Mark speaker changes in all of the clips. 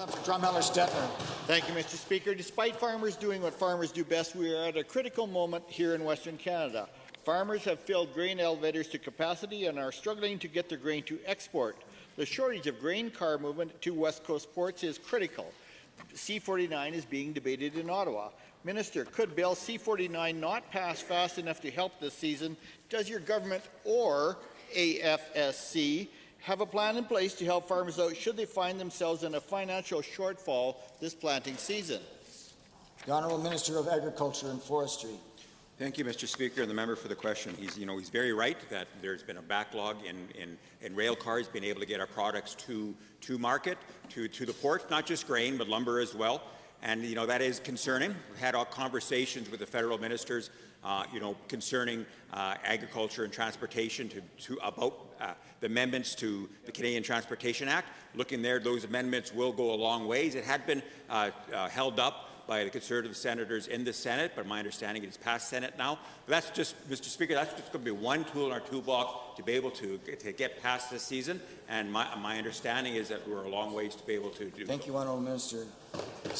Speaker 1: for Drumheller Stettler.
Speaker 2: Thank you, Mr. Speaker. Despite farmers doing what farmers do best, we are at a critical moment here in Western Canada. Farmers have filled grain elevators to capacity and are struggling to get their grain to export. The shortage of grain car movement to West Coast ports is critical. C-49 is being debated in Ottawa. Minister, could Bill C-49 not pass fast enough to help this season? Does your government or AFSC have a plan in place to help farmers out should they find themselves in a financial shortfall this planting season?
Speaker 1: The Honourable Minister of Agriculture and Forestry.
Speaker 3: Thank you, Mr. Speaker, and the member for the question. He's very right that there's been a backlog in rail cars being able to get our products to market, to the port, not just grain, but lumber as well. And, that is concerning. We've had conversations with the federal ministers, concerning agriculture and transportation about the amendments to the Canadian Transportation Act. Looking there, those amendments will go a long ways. It had been held up by the Conservative senators in the Senate, but my understanding it is past Senate now. But that's just, Mr. Speaker, that's just going to be one tool in our toolbox to be able to get past this season. And my understanding is that we're a long ways to be able to do.
Speaker 1: Thank you, Honourable Minister.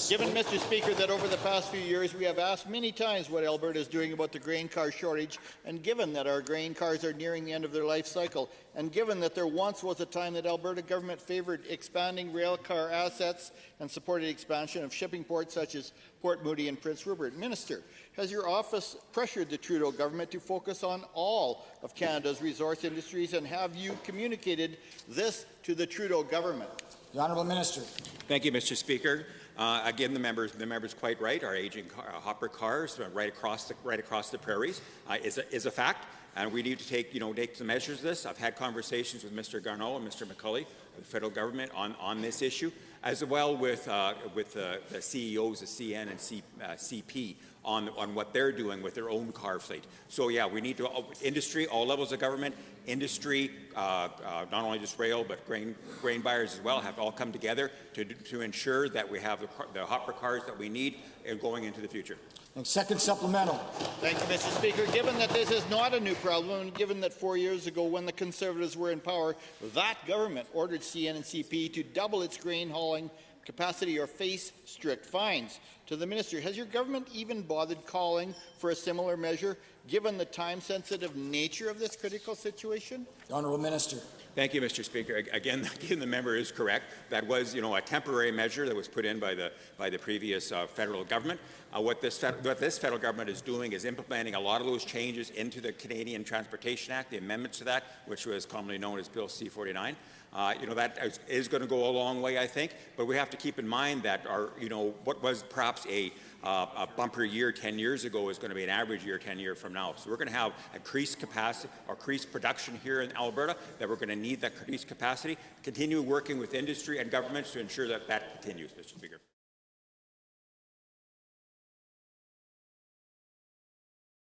Speaker 2: Given, Mr. Speaker, that over the past few years we have asked many times what Alberta is doing about the grain car shortage, and given that our grain cars are nearing the end of their life cycle, and given that there once was a time that Alberta government favoured expanding rail car assets and supported expansion of shipping ports such as Port Moody and Prince Rupert. Minister, has your office pressured the Trudeau government to focus on all of Canada's resource industries, and have you communicated this to the Trudeau government?
Speaker 1: The Honourable Minister.
Speaker 3: Thank you, Mr. Speaker. Again, the member's quite right. Our aging hopper cars right across the prairies is a fact, and we need to take some measures of this. I've had conversations with Mr. Garneau and Mr. McCulley, the federal government, on this issue, as well with the CEOs of CN and CP on what they're doing with their own car fleet. So yeah, we need to industry, all levels of government, industry, not only just rail but grain buyers as well, have all come together to ensure that we have the hopper cars that we need going into the future.
Speaker 1: Second supplemental.
Speaker 2: Thank you, Mr. Speaker. Given that this is not a new problem, and given that 4 years ago when the Conservatives were in power, that government ordered CN and CP to double its grain hauling capacity or face strict fines. To the Minister, has your government even bothered calling for a similar measure, given the time-sensitive nature of this critical situation?
Speaker 1: The Honourable Minister.
Speaker 3: Thank you, Mr. Speaker. Again, the member is correct. That was, a temporary measure that was put in by the previous federal government. What this federal government is doing is implementing a lot of those changes into the Canadian Transportation Act, the amendments to that, which was commonly known as Bill C-49. That is going to go a long way, I think, but we have to keep in mind that what was perhaps a bumper year 10 years ago is going to be an average year 10 years from now. So we're going to have increased capacity or increased production here in Alberta, that we're going to need that increased capacity, continue working with industry and governments to ensure that continues, Mr. Speaker.